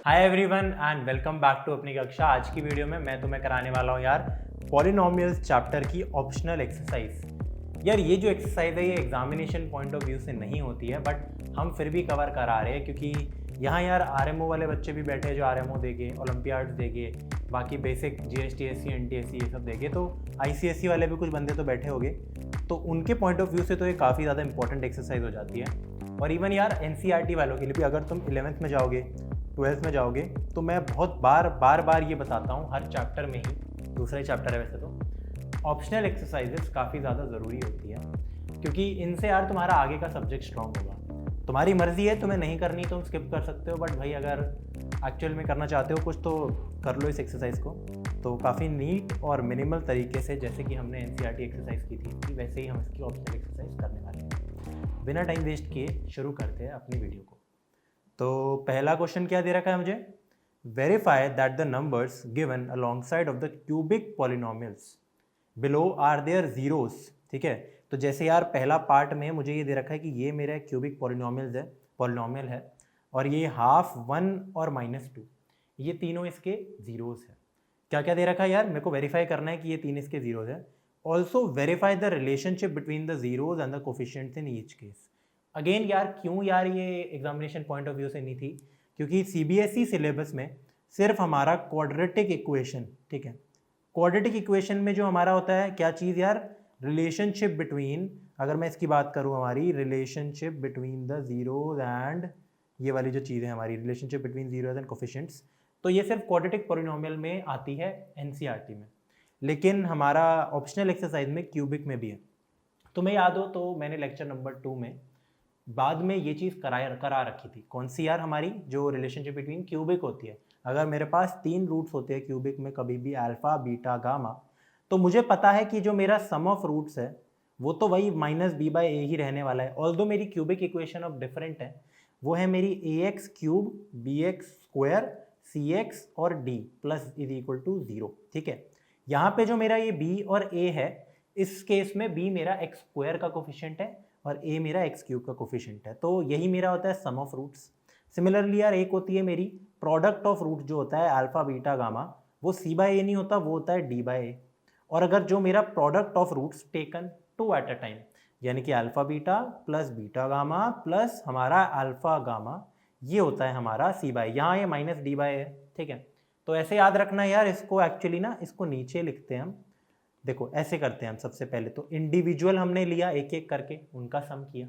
Hi everyone and welcome back to अपनी कक्षा। आज की वीडियो में मैं तुम्हें कराने वाला हूँ यार पॉलिनोमियल्स चैप्टर की ऑप्शनल एक्सरसाइज। यार ये जो एक्सरसाइज है ये एग्जामिनेशन पॉइंट ऑफ व्यू से नहीं होती है, बट हम फिर भी कवर करा रहे हैं क्योंकि यहाँ यार आरएमओ वाले बच्चे भी बैठे हैं जो आरएमओ देंगे, ओलंपियाड्स देंगे, बाकी बेसिक जीएसटीएससी एनटीएससी ये सब देंगे, तो आईसीएससी वाले भी कुछ बंदे तो बैठे होंगे। तो उनके पॉइंट ऑफ व्यू से तो ये काफ़ी ज़्यादा इंपॉर्टेंट एक्सरसाइज हो जाती है। और इवन यार एनसीईआरटी वालों के लिए भी, अगर तुम 11th में जाओगे, 12th में जाओगे, तो मैं बहुत बार ये बताता हूँ हर चैप्टर में ही, दूसरा ही चैप्टर है वैसे तो, ऑप्शनल एक्सरसाइजेस काफ़ी ज़्यादा ज़रूरी होती है क्योंकि इनसे यार तुम्हारा आगे का सब्जेक्ट स्ट्रॉन्ग होगा। तुम्हारी मर्जी है, तुम्हें नहीं करनी तुम स्किप कर सकते हो, बट भाई अगर एक्चुअल में करना चाहते हो कुछ तो कर लो इस एक्सरसाइज को। तो काफ़ी नीट और मिनिमल तरीके से, जैसे कि हमने एनसीईआरटी एक्सरसाइज की थी, वैसे ही हम इसकी ऑप्शनल एक्सरसाइज करने वाले हैं। बिना टाइम वेस्ट किए शुरू करते हैं अपनी वीडियो को। तो पहला क्वेश्चन क्या दे रखा है मुझे, verify that the numbers given alongside of the cubic polynomials below are their zeros. ठीक है, तो जैसे यार पहला पार्ट में मुझे ये दे रखा है कि ये मेरा क्यूबिक पॉलिनोमियल है और ये हाफ, 1 और -2, ये तीनों इसके जीरोस है। क्या क्या दे रखा है यार, मेरे को वेरीफाई करना है कि ये तीन इसके जीरोस है। Also verify the relationship between the zeros and the coefficients in each case. Again यार क्यों यार ये एग्जामिनेशन पॉइंट ऑफ व्यू से नहीं थी, क्योंकि सीबीएसई सिलेबस में सिर्फ हमारा क्वाड्रेटिक इक्वेशन, ठीक है, क्वाड्रेटिक इक्वेशन में जो हमारा होता है क्या चीज़ यार, रिलेशनशिप बिटवीन, अगर मैं इसकी बात करूँ हमारी relationship between the zeros and, ये वाली जो चीज़ है हमारी relationship between zeros and coefficients, तो ये सिर्फ क्वाड्रेटिक पॉलिनोमियल में आती है एनसीईआरटी में, लेकिन हमारा ऑप्शनल एक्सरसाइज में क्यूबिक में भी है। तुम्हें याद हो तो मैंने लेक्चर नंबर 2 में बाद में ये चीज़ करा रखी थी। कौन सी यार, हमारी जो रिलेशनशिप बिटवीन क्यूबिक होती है। अगर मेरे पास 3 रूट्स होते हैं क्यूबिक में, कभी भी अल्फा, बीटा, गामा, तो मुझे पता है कि जो मेरा सम ऑफ रूट्स है वो तो वही -b/a ही रहने वाला है। ऑल्दो मेरी क्यूबिक इक्वेशन ऑफ डिफरेंट है, वो है मेरी ax cube, bx square, cx और d plus is equal to 0। ठीक है, यहाँ पे जो मेरा ये b और a है, इस केस में b मेरा x स्क्वायर का कोफिशिएंट है और a मेरा एक्स क्यूब का कोफिशिएंट है, तो यही मेरा होता है सम ऑफ रूट्स। सिमिलरली यार एक होती है मेरी प्रोडक्ट ऑफ रूट, जो होता है अल्फा, बीटा, गामा, वो c/a नहीं होता, वो होता है d/a। और अगर जो मेरा product of roots taken 2 at a time, यानी कि alpha beta plus beta gamma plus हमारा अल्फा गामा, ये होता है हमारा c/a। यहाँ ये -d/a है। ठीक है, तो ऐसे याद रखना यार, इसको एक्चुअली ना, इसको नीचे लिखते हैं हम। देखो ऐसे करते हैं हम, सबसे पहले तो इंडिविजुअल हमने लिया एक एक करके, उनका सम किया,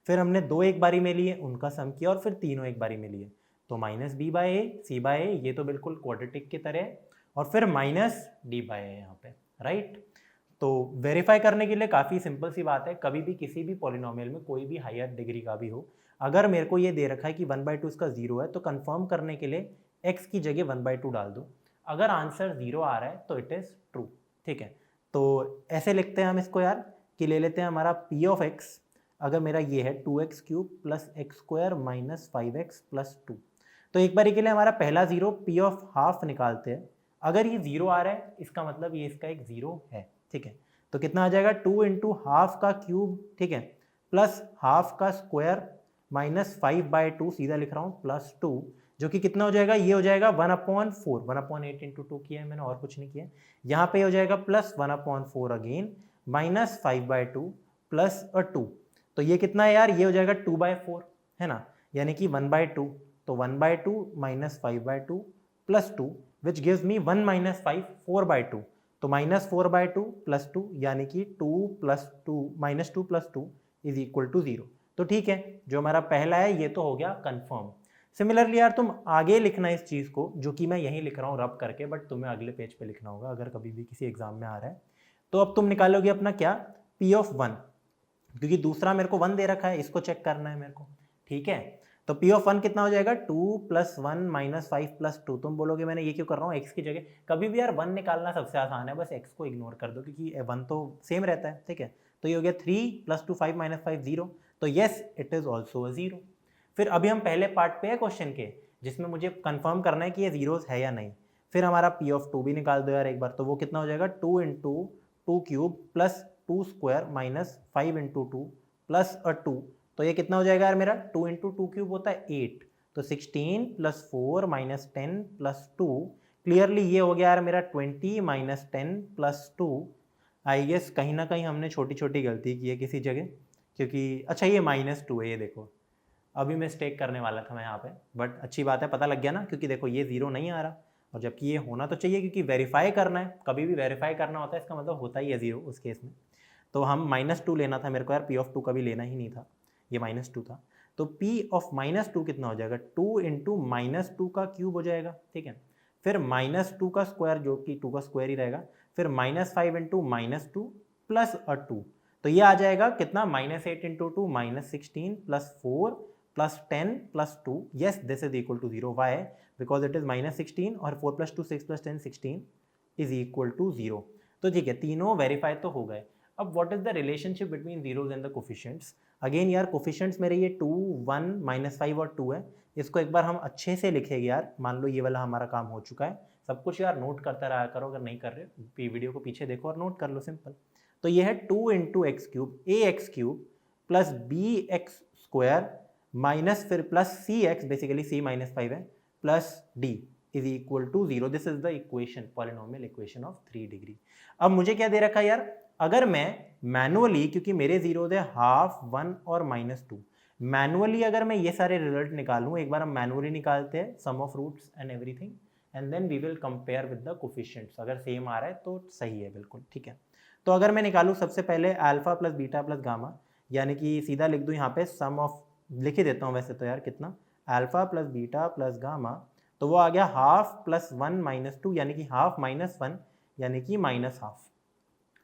फिर हमने 2 एक बारी में लिए, उनका सम किया, और फिर तीनों एक बारी में लिए। तो -b/a, c/a, ये तो बिल्कुल क्वाड्रेटिक की तरह, और फिर -d/a यहाँ पे, राइट। तो वेरीफाई करने के लिए काफ़ी सिंपल सी बात है, कभी भी किसी भी पॉलिनोमियल में, कोई भी हायर डिग्री का भी हो, अगर मेरे को ये दे रखा है कि 1/2 इसका 0 है, तो कंफर्म करने के लिए x की जगह 1/2 डाल दो। अगर आंसर 0 आ रहा है तो इट इज़ ट्रू। ठीक है, तो ऐसे लिखते हैं हम इसको यार, कि ले लेते हैं हमारा p ऑफ x, अगर मेरा ये है 2x cube plus x square minus 5x plus 2, तो एक बारी के लिए हमारा पहला 0 p ऑफ हाफ निकालते हैं। अगर ये 0 आ रहा है, इसका मतलब ये इसका एक 0 है। ठीक है, तो कितना आ जाएगा, 2 इंटू हाफ का क्यूब, ठीक है, प्लस हाफ का स्क्वायर माइनस 5/2, सीधा लिख रहा हूँ, प्लस 2, जो कि कितना हो जाएगा, ये हो जाएगा 1/4, 1/8 इंटू 2 किया है मैंने, और कुछ नहीं किया। यहाँ पे हो जाएगा प्लस 1/4 अगेन, माइनस 5/2 प्लस 2, तो ये कितना है यार, ये हो जाएगा 2/4, है ना, यानी कि 1/2, तो 1/2 minus 5/2 plus 2, which gives me 1 minus 5, 4/2, तो -4/2 प्लस 2, यानी कि 2 plus 2 -2 plus 2 is equal to 0। तो ठीक है, जो हमारा पहला है ये तो हो गया कंफर्म। सिमिलरली यार तुम आगे लिखना इस चीज़ को, जो कि मैं यहीं लिख रहा हूँ रब करके, बट तुम्हें अगले पेज पे लिखना होगा अगर कभी भी किसी एग्जाम में आ रहा है। तो अब तुम निकालोगे अपना क्या, p ऑफ 1, क्योंकि दूसरा मेरे को 1 दे रखा है, इसको चेक करना है मेरे को। ठीक है, तो p ऑफ 1 कितना हो जाएगा, 2 प्लस 1 माइनस 5 प्लस 2। तुम बोलोगे मैंने ये क्यों कर रहा हूँ, x की जगह, कभी भी यार 1 निकालना सबसे आसान है, बस x को इग्नोर कर दो क्योंकि 1 तो सेम रहता है। ठीक है, तो ये हो गया 3 प्लस 2 5 माइनस 5 0, तो येस इट इज ऑल्सो अ 0। फिर अभी हम पहले पार्ट पे है क्वेश्चन के, जिसमें मुझे कंफर्म करना है कि ये जीरोस है या नहीं। फिर हमारा p ऑफ 2 भी निकाल दो यार एक बार, तो वो कितना हो जाएगा, 2 into 2 cube plus 2 square minus 5 into 2 plus 2, तो ये कितना हो जाएगा यार मेरा, 2 इंटू 2 क्यूब होता है 8, तो 16 प्लस 4 माइनस 10 प्लस 2, क्लियरली ये हो गया यार मेरा 20 माइनस 10 प्लस 2। आई गेस कहीं ना कहीं हमने छोटी छोटी गलती की है किसी जगह, क्योंकि अच्छा ये -2 है, ये देखो अभी मिस्टेक करने वाला था मैं यहाँ पे, बट अच्छी बात है पता लग गया ना, क्योंकि देखो ये 0 नहीं आ रहा, और जबकि ये होना तो चाहिए क्योंकि वेरीफाई करना है, कभी भी वेरीफाई करना होता है इसका मतलब होता ही है 0 उस केस में। तो हम -2 लेना था मेरे को यार, P(2) कभी लेना ही नहीं था, ये -2 था। तो P(-2) कितना हो जाएगा, 2 इंटू -2 का क्यूब हो जाएगा, ठीक है। फिर -2 का स्क्वायर जो कि 2 का स्क्वायर ही रहेगा, फिर -5 इंटू -2 प्लस 2, तो ये आ जाएगा कितना, -8 into 2 -16 plus 4 plus 10 plus 2, yes this is equal to 0, why, because it is -16 और 4 plus 2 6 plus 10 16 is equal to 0। तो ठीक है, तीनों वेरीफाई तो हो गए। अब what is the relationship between zeros and the coefficients. Again यार कोफिशिएंट्स मेरे ये 2 1 -5 और 2 है, इसको एक बार हम अच्छे से लिखेंगे यार। मान लो ये वाला हमारा काम हो चुका है, सब कुछ यार नोट करता रहा करो, अगर नहीं कर रहे वीडियो को पीछे देखो और नोट कर लो, सिंपल। तो ये है 2 into x cube a x cube plus b x square minus फिर plus c x, basically c -5 है, plus d is equal to 0। This is the equation, polynomial equation of 3 degree. अब मुझे क्या दे रखा है यार, अगर मैं मैनुअली, क्योंकि मेरे जीरोज है हाफ 1 और -2, मैनुअली अगर मैं ये सारे रिजल्ट निकालूं, एक बार हम मैनुअली निकालते हैं sum of roots and everything, and then we will compare with the coefficients. अगर सेम आ रहा है तो सही है, बिल्कुल ठीक है। तो अगर मैं निकालूं सबसे पहले alpha plus beta plus gamma, यानी कि सीधा लिख दूं यहाँ पे सम ऑफ, लिख ही देता हूँ वैसे तो यार, कितना alpha plus beta plus gamma, तो वो आ गया हाफ प्लस 1 -2, यानी कि हाफ -1 यानी कि -हाफ,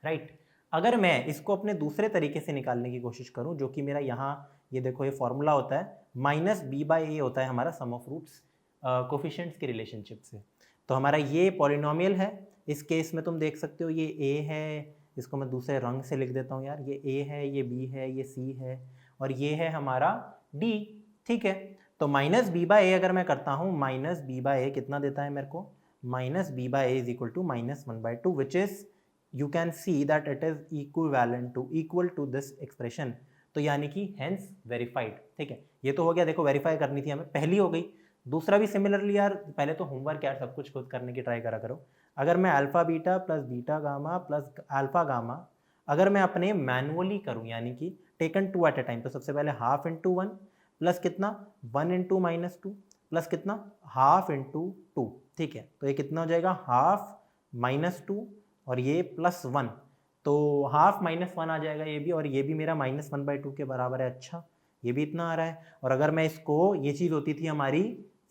राइट। अगर मैं इसको अपने दूसरे तरीके से निकालने की कोशिश करूं, जो कि मेरा यहाँ ये देखो ये फॉर्मूला होता है, -b/a होता है हमारा सम ऑफ रूट्स कोफिशिएंट्स के रिलेशनशिप से। तो हमारा ये पॉलिनोमियल है, इस केस में तुम देख सकते हो ये a है, इसको मैं दूसरे रंग से लिख देता हूँ यार, ये a है, ये b है, ये c है, और ये है हमारा d, ठीक है। तो -b/a अगर मैं करता हूँ, -b/a कितना देता है मेरे को, -b/a is equal to -1/2, which is you can see that it is equal to this expression। तो यानी कि hence verified, ठीक है। ये तो हो गया, देखो वेरीफाई करनी थी हमें, पहली हो गई। दूसरा भी सिमिलरली यार, पहले तो होमवर्क यार सब कुछ खुद करने की ट्राई करा करो। अगर मैं alpha beta plus beta gamma plus alpha gamma अगर मैं अपने मैनुअली करूं, यानी कि टेकन 2 एट ए टाइम, तो सबसे पहले हाफ इंटू 1 प्लस कितना 1 इंटू -2 प्लस कितना हाफ इंटू 2, ठीक है। तो ये कितना हो जाएगा, हाफ -2 और ये +1, तो हाफ -1 आ जाएगा ये भी, और ये भी मेरा -1/2 के बराबर है। अच्छा, ये भी इतना आ रहा है। और अगर मैं इसको, ये चीज़ होती थी हमारी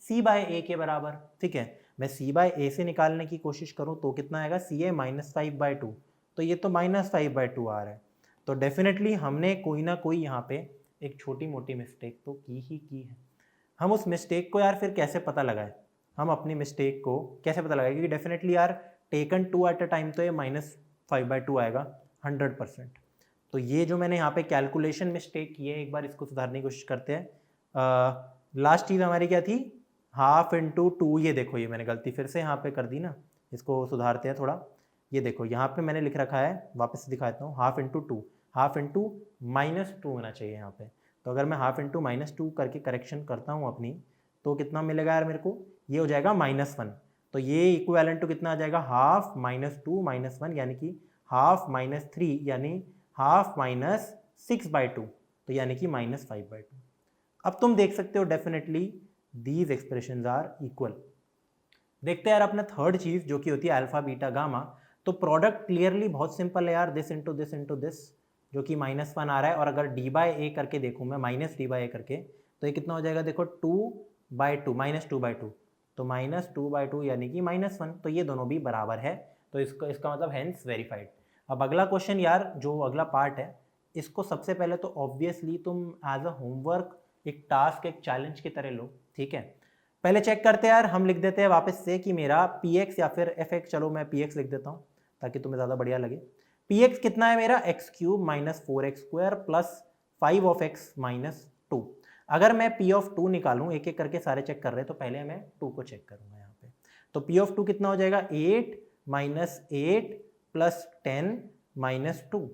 c/a के बराबर, ठीक है, मैं c/a से निकालने की कोशिश करूं तो कितना आएगा, ca -5/2, तो ये तो -5/2 आ रहा है। तो डेफिनेटली हमने कोई ना कोई यहाँ पे एक छोटी मोटी मिस्टेक तो की ही की है। हम उस मिस्टेक को यार फिर कैसे पता लगाए, हम अपनी मिस्टेक को कैसे पता लगाए, क्योंकि डेफिनेटली यार टेकन 2 एट अ टाइम तो ये -5/2 आएगा 100%। तो ये जो मैंने यहाँ पे कैलकुलेशन मिस्टेक की है, एक बार इसको सुधारने की कोशिश करते हैं। लास्ट चीज़ हमारी क्या थी, हाफ इंटू 2, ये देखो ये मैंने गलती फिर से यहाँ पे कर दी ना, इसको सुधारते हैं थोड़ा। ये देखो यहाँ पे मैंने लिख रखा है, वापस दिखाता हूँ, हाफ इंटू 2, हाफ इंटू -2 होना चाहिए यहाँ पे। तो अगर मैं हाफ इंटू -2 करके करेक्शन करता हूँ अपनी, तो कितना मिलेगा यार मेरे को, ये हो जाएगा -1। तो ये इक्विवेलेंट टू कितना आ जाएगा, हाफ -2 -1, यानी कि हाफ -3, यानी हाफ -6/2, तो यानी कि -5/2। अब तुम देख सकते हो definitely these expressions are equal. देखते हैं यार अपना थर्ड चीज जो कि होती है अल्फा बीटा गामा। तो प्रोडक्ट क्लियरली बहुत सिंपल है यार, this into this into this, जो कि -1 आ रहा है। और अगर d/a करके देखूँ मैं, -d/a करके, तो ये कितना हो जाएगा, देखो 2/2 -2/2, तो -2/2 यानी कि -1, तो ये दोनों भी बराबर है। तो इसका मतलब हैंस वेरीफाइड। अब अगला क्वेश्चन यार, जो अगला पार्ट है, इसको सबसे पहले तो ऑब्वियसली तुम एज अ होमवर्क, एक टास्क, एक चैलेंज की तरह लो, ठीक है। पहले चेक करते हैं यार, हम लिख देते हैं वापस से कि मेरा px या फिर fx, चलो मैं px लिख देता हूँ ताकि तुम्हें ज़्यादा बढ़िया लगे। px कितना है मेरा, x³ -4x² प्लस 5 -2। अगर मैं p(2) निकालूं, एक एक करके सारे चेक कर रहे हैं, तो पहले मैं 2 को चेक करूंगा यहाँ पे। तो p(2) कितना हो जाएगा, 8 -8 प्लस 10 -2।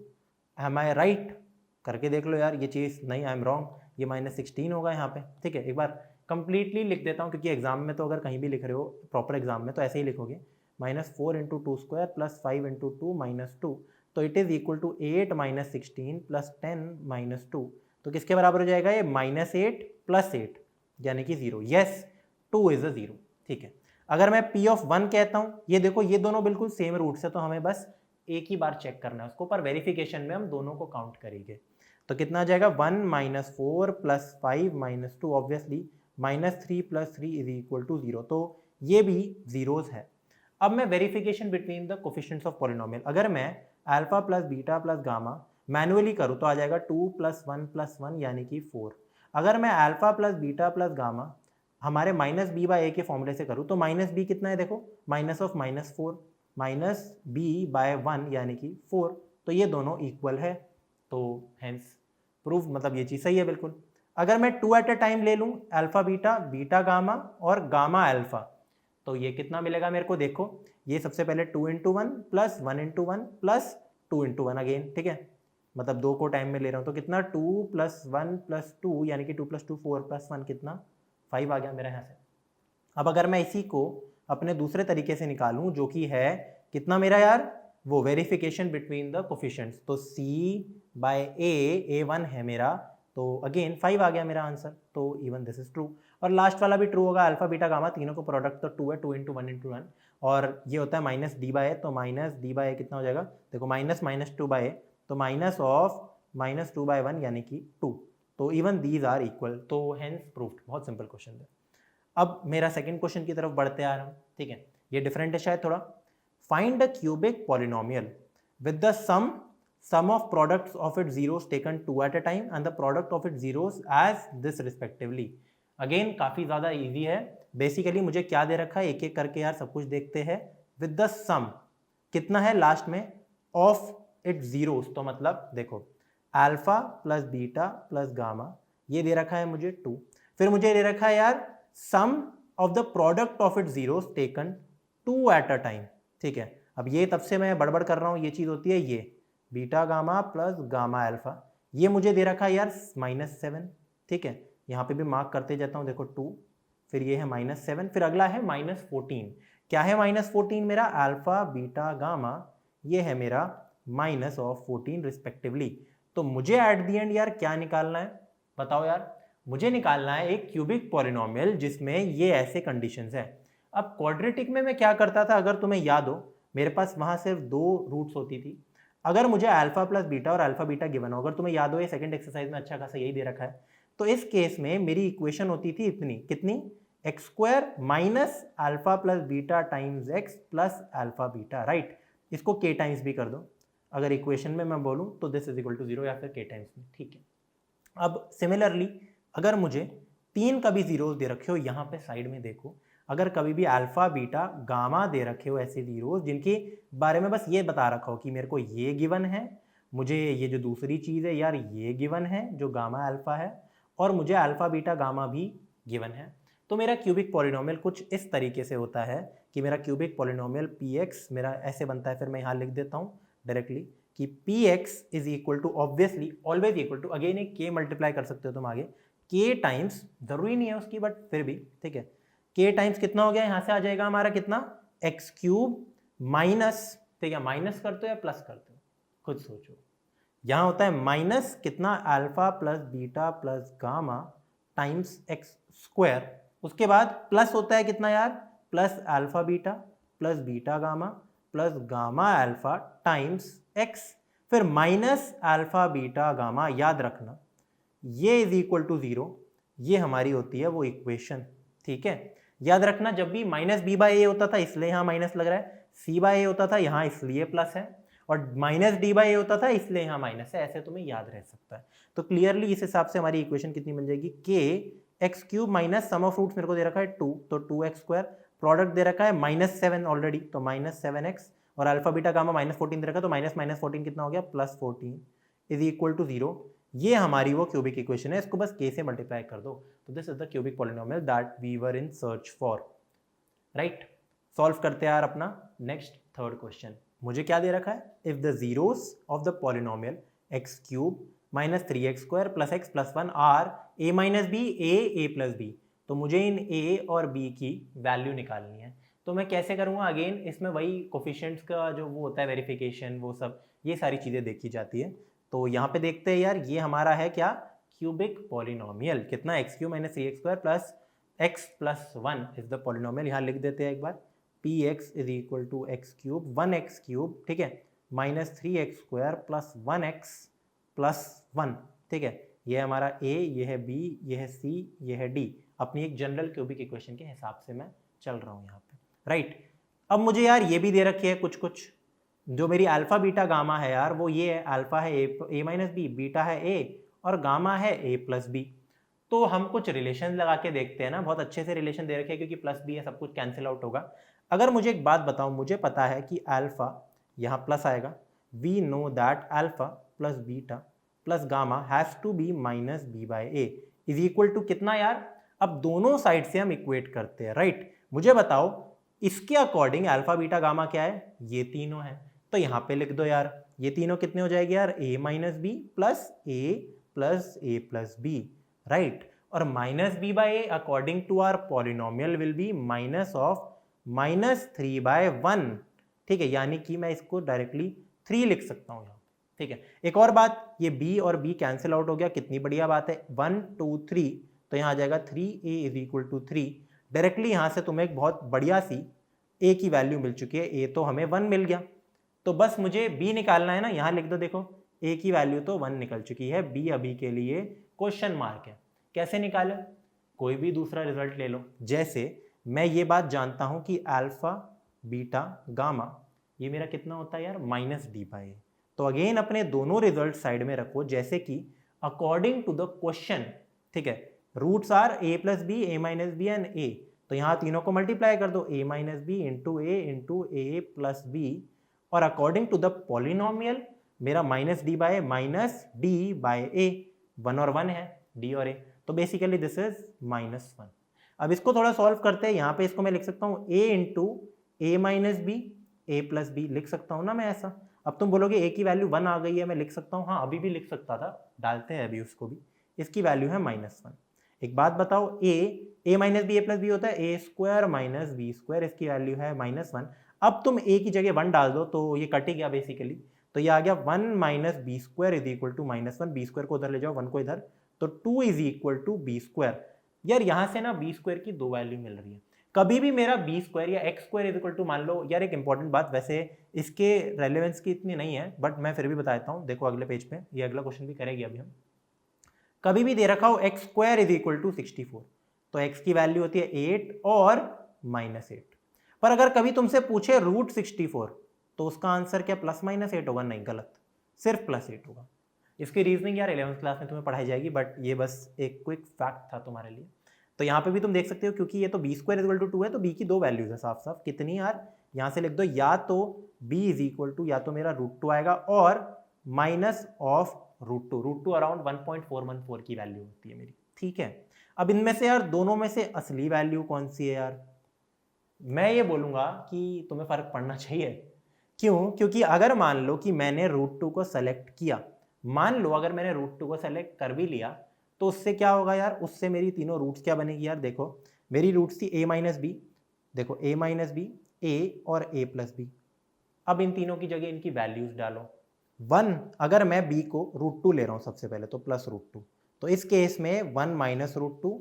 एम आई राइट, करके देख लो यार ये चीज़, नहीं आई एम रॉन्ग, ये -16 होगा यहाँ पे, ठीक है। एक बार कंप्लीटली लिख देता हूँ, क्योंकि एग्जाम में तो अगर कहीं भी लिख रहे हो प्रॉपर एग्जाम में तो ऐसे ही लिखोगे, -4 × 2 स्क्वायर प्लस 5 × 2 -2, तो it is equal to 8 - 16 plus 10 - 2, तो किसके बराबर हो जाएगा ये, -8 + 8 यानी कि 0। Yes, 2 is a 0। ठीक है, अगर मैं P ऑफ 1 कहता हूँ, ये देखो ये दोनों बिल्कुल सेम रूट्स है, तो हमें बस एक ही बार चेक करना है उसको, पर वेरिफिकेशन में हम दोनों को काउंट करेंगे। तो कितना आ जाएगा, 1 - 4 + 5 - 2 ऑब्वियसली -3 + 3 इज इक्वल टू 0, तो ये भी जीरोस है। अब मैं verification between the coefficients of polynomial, अगर मैं alpha plus beta plus gamma manually करूँ तो आ जाएगा 2 + 1 + 1 यानी कि 4। अगर मैं alpha plus beta plus gamma हमारे -b/a के फॉर्मूले से करूँ तो -b कितना है, देखो माइनस ऑफ -4 -b/1 यानी कि 4, तो ये दोनों इक्वल है, तो हेंस प्रूफ, मतलब ये चीज़ सही है बिल्कुल। अगर मैं 2 एट अ टाइम ले लूँ, अल्फा बीटा, बीटा गामा और गामा अल्फा, तो ये कितना मिलेगा मेरे को, देखो ये सबसे पहले 2 × 1 प्लस 1 × 1 प्लस 2 × 1 अगेन, ठीक है, मतलब 2 को टाइम में ले रहा हूँ, तो कितना 2 + 1 + 2 यानी कि 2 + 2 4 + 1 कितना 5 आ गया मेरा यहाँ से। अब अगर मैं इसी को अपने दूसरे तरीके से निकालूं, जो कि है कितना मेरा यार, वो वेरिफिकेशन बिटवीन द कोफिशिएंट्स, तो C/A A1 है मेरा, तो अगेन 5 आ गया मेरा आंसर, तो इवन दिस इज ट्रू। और लास्ट वाला भी ट्रू होगा, अल्फा बीटा गामा तीनों को प्रोडक्ट तो 2 है, 2 × 1 × 1, और ये होता है -d/a, तो -d/a कितना हो जाएगा, देखो -2/a, तो माइनस ऑफ -2/1 यानी कि 2, तो इवन दीज आर इक्वल, तो हेंस प्रूफ्ड। बहुत सिंपल क्वेश्चन है। अब मेरा सेकंड क्वेश्चन की तरफ बढ़ते आ रहा हूँ, ठीक है, ये डिफरेंट है शायद थोड़ा। Find a cubic polynomial with the sum of products of it zeros taken 2 at a time and the product of it zeros as this respectively. Again काफी ज्यादा इजी है, बेसिकली मुझे क्या दे रखा है, एक एक करके यार सब कुछ देखते हैं। विद द सम कितना है लास्ट में, ऑफ इट जीरोस, तो मतलब देखो alpha plus beta plus gamma, ये दे रखा है मुझे 2, फिर मुझे दे रखा है यार sum of the product of it zeros taken 2 at a time, ठीक है। अब ये तब से मैं बड़बड़ कर रहा हूँ, ये चीज होती है ये beta gamma plus gamma alpha, ये मुझे दे रखा है यार -7, ठीक है, यहाँ पे भी मार्क करते जाता हूँ, देखो 2, फिर ये है -7, फिर अगला है -14। क्या है -14 मेरा, अल्फा बीटा गामा, ये है मेरा -14 रिस्पेक्टिवली। तो मुझे एट दी एंड यार क्या निकालना है, बताओ यार, मुझे निकालना है एक क्यूबिक पॉलिनोमियल जिसमें ये ऐसे कंडीशंस है। अब क्वाड्रेटिक में मैं क्या करता था, अगर तुम्हें याद हो, मेरे पास वहां सिर्फ 2 रूट्स होती थी। अगर मुझे अल्फा प्लस बीटा और अल्फा बीटा गिवन हो, अगर तुम्हें याद हो, ये सेकंड एक्सरसाइज में अच्छा खासा यही दे रखा है, तो इस केस में मेरी इक्वेशन होती थी इतनी, कितनी, x² minus alpha plus beta times x plus alpha beta, right. इसको k टाइम्स भी कर दो, अगर इक्वेशन में मैं बोलूं तो दिस इज इक्वल टू 0 या फिर k टाइम्स में, ठीक है। अब सिमिलरली अगर मुझे 3 कभी जीरोस दे रखे हो, यहाँ पे साइड में देखो, अगर कभी भी अल्फा बीटा गामा दे रखे हो ऐसे जीरोस जिनके बारे में बस ये बता रखा हो कि मेरे को ये गिवन है, मुझे ये जो दूसरी चीज़ है यार ये गिवन है जो गामा अल्फा है, और मुझे अल्फा बीटा गामा भी गिवन है, तो मेरा क्यूबिक पॉलिनोमियल कुछ इस तरीके से होता है कि मेरा क्यूबिक पॉलिनोमियल px मेरा ऐसे बनता है। फिर मैं यहाँ लिख देता हूँ डायरेक्टली कि px is equal to, obviously always equal to, again एक k मल्टीप्लाई कर सकते हो तुम आगे, k टाइम्स, जरूरी नहीं है उसकी बट फिर भी ठीक है, k टाइम्स कितना हो गया, यहाँ से आ जाएगा हमारा कितना, x³ माइनस, ठीक है, माइनस करते हो या प्लस करते हो खुद सोचो, यहाँ होता है माइनस कितना, alpha plus beta plus gamma times x², उसके बाद प्लस होता है कितना यार, plus alpha beta plus beta gamma plus gamma alpha times x, फिर माइनस अल्फा बीटा गामा, याद रखना ये इज इक्वल टू 0, ये हमारी होती है वो इक्वेशन, ठीक है। याद रखना जब भी -b/a होता था इसलिए यहाँ माइनस लग रहा है, c/a होता था यहाँ इसलिए प्लस है, और -d/a होता था इसलिए यहाँ माइनस है, ऐसे तुम्हें याद रह सकता है। तो क्लियरली इस हिसाब से हमारी इक्वेशन कितनी बन जाएगी, k x³ minus sum of roots मेरे को दे रखा है 2, तो 2x², प्रोडक्ट दे रखा है -7 ऑलरेडी, तो -7x, और अल्फा बीटा गामा -14 दे रखा है, तो -14 कितना हो गया, +14 इज इक्वल टू 0। ये हमारी वो क्यूबिक इक्वेशन है, इसको बस k से मल्टीप्लाई कर दो, तो this is the cubic polynomial that we were in search for, right. Solve करते हैं यार अपना नेक्स्ट थर्ड क्वेश्चन। मुझे क्या दे रखा है, if the zeros of the polynomial x³ - 3x² + x + 1 are a - b a+ b, तो मुझे इन ए और बी की वैल्यू निकालनी है। तो मैं कैसे करूँगा? अगेन इसमें वही कोफिशिएंट्स का जो वो होता है वेरिफिकेशन, वो सब ये सारी चीज़ें देखी जाती है। तो यहाँ पे देखते हैं यार, ये हमारा है क्या? Cubic polynomial. कितना? X cube minus 3x square plus x plus 1 is the polynomial. यहाँ लिख देते हैं एक बार, p x is equal to x cube 1x cube, ठीक है, minus 3x square plus 1x plus 1, ठीक है। ये हमारा a, ये है b, ये है c, ये है d। अपनी एक जनरल क्यूबिक इक्वेशन के हिसाब से मैं चल रहा हूँ यहाँ पे, राइट। अब मुझे यार ये भी दे रखी है कुछ कुछ, जो मेरी अल्फा बीटा गामा है यार, वो ये है, अल्फा है ए माइनस बी, बीटा है ए और गामा है ए प्लस बी। तो हम कुछ रिलेशन लगा के देखते हैं ना, बहुत अच्छे से रिलेशन दे रखे हैं क्योंकि प्लस बी है, सब कुछ कैंसिल आउट होगा। अगर मुझे एक बात बताओ, मुझे पता है कि अल्फा यहाँ प्लस आएगा, we know that alpha plus beta plus gamma has to be minus B by A is equal to कितना यार? अब दोनों साइड से हम इक्वेट करते हैं, राइट। मुझे बताओ इसके अकॉर्डिंग अल्फा बीटा गामा क्या है? ये तीनों है। तो यहाँ पे लिख दो यार, ये तीनों कितने हो जाएंगे यार? a minus B plus A plus b, right. और minus B by a according to our polynomial will be minus of minus 3/1, ठीक है। यानी कि मैं इसको डायरेक्टली 3 लिख सकता हूँ यहाँ, ठीक है। एक और बात, ये b और b कैंसिल आउट हो गया, कितनी बढ़िया बात है। 1 2 3, तो यहाँ आ जाएगा 3a is equal to 3। Directly यहाँ से तुम्हें एक बहुत बढ़िया सी a की वैल्यू मिल चुकी है, a तो हमें 1 मिल गया। तो बस मुझे b निकालना है ना, यहाँ लिख दो, देखो a की वैल्यू तो 1 निकल चुकी है, b अभी के लिए क्वेश्चन मार्क है। कैसे निकाले? कोई भी दूसरा रिजल्ट ले लो। जैसे मैं ये बात जानता हूं कि अल्फा बीटा गामा ये मेरा कितना होता है यार? माइनस डी बाई ए। तो अगेन अपने दोनों रिजल्ट साइड में रखो, जैसे कि अकॉर्डिंग टू द क्वेश्चन, ठीक है। Roots are a plus b, a minus b and a। तो यहाँ तीनों को मल्टीप्लाई कर दो, a minus B into A plus b. और अकॉर्डिंग टू द पॉलिनोमियल मेरा minus d by minus d by a, 1 और 1 है, d और a। तो बेसिकली दिस इज -1। अब इसको थोड़ा सॉल्व करते हैं। यहाँ पे इसको मैं लिख सकता हूँ a into A minus B, A plus B लिख सकता हूँ ना मैं ऐसा। अब तुम बोलोगे a की वैल्यू 1 आ गई है, मैं लिख सकता हूँ, हाँ अभी भी लिख सकता था, डालते हैं अभी उसको भी। इसकी वैल्यू है -1। एक बात बताओ, a minus B A plus B होता है A square minus B square, इसकी वैल्यू है -1। अब तुम a की जगह 1 डाल दो तो ये कट ही गया बेसिकली। तो ये आ गया 1 minus B square is equal to -1। B square को उधर ले जाओ, 1 को इधर, तो 2 is equal to B square. यार यहाँ से ना बी स्क्वायर की 2 वैल्यू मिल रही है। कभी भी मेरा बी स्क्वायर या X square is equal to, मान लो यार एक इंपॉर्टेंट बात, वैसे इसके रेलेवेंस की इतनी नहीं है बट मैं फिर भी बताता हूँ। देखो अगले पेज पे, ये अगला क्वेश्चन भी करेंगे अभी हम। कभी भी दे रखा हो X square is equal to 64, तो एक्स की वैल्यू होती है 8 और -8। पर अगर कभी तुमसे पूछे रूट 64, तो उसका आंसर क्या +-8 होगा? नहीं, गलत, सिर्फ +8 होगा। इसकी रीजनिंग यार 11th क्लास में तुम्हें पढ़ाई जाएगी, बट ये बस एक क्विक फैक्ट था तुम्हारे लिए। तो यहाँ पे भी तुम देख सकते हो, क्योंकि ये तो B square is equal to 2 है, तो बी की 2 वैल्यूज है साफ साफ। कितनी यार? यहाँ से लिख दो, या तो b इज इक्वल टू, या तो मेरा √2 आएगा और माइनस ऑफ √2। √2 अराउंड 1.414 की वैल्यू होती है मेरी, ठीक है। अब इनमें से यार दोनों में से असली वैल्यू कौन सी है यार? मैं ये बोलूँगा कि तुम्हें फ़र्क पड़ना चाहिए। क्यों? क्योंकि अगर मान लो कि मैंने √2 को सेलेक्ट किया, मान लो अगर मैंने √2 को सेलेक्ट कर भी लिया, तो उससे क्या होगा यार? उससे मेरी तीनों रूट्स क्या बनेगी यार? देखो मेरी रूट्स थी a माइनस बी, देखो a माइनस बी, ए और a प्लस बी। अब इन तीनों की जगह इनकी वैल्यूज डालो। 1 अगर मैं b को √2 ले रहा हूँ सबसे पहले, तो +√2, तो इस केस में 1 माइनस √2,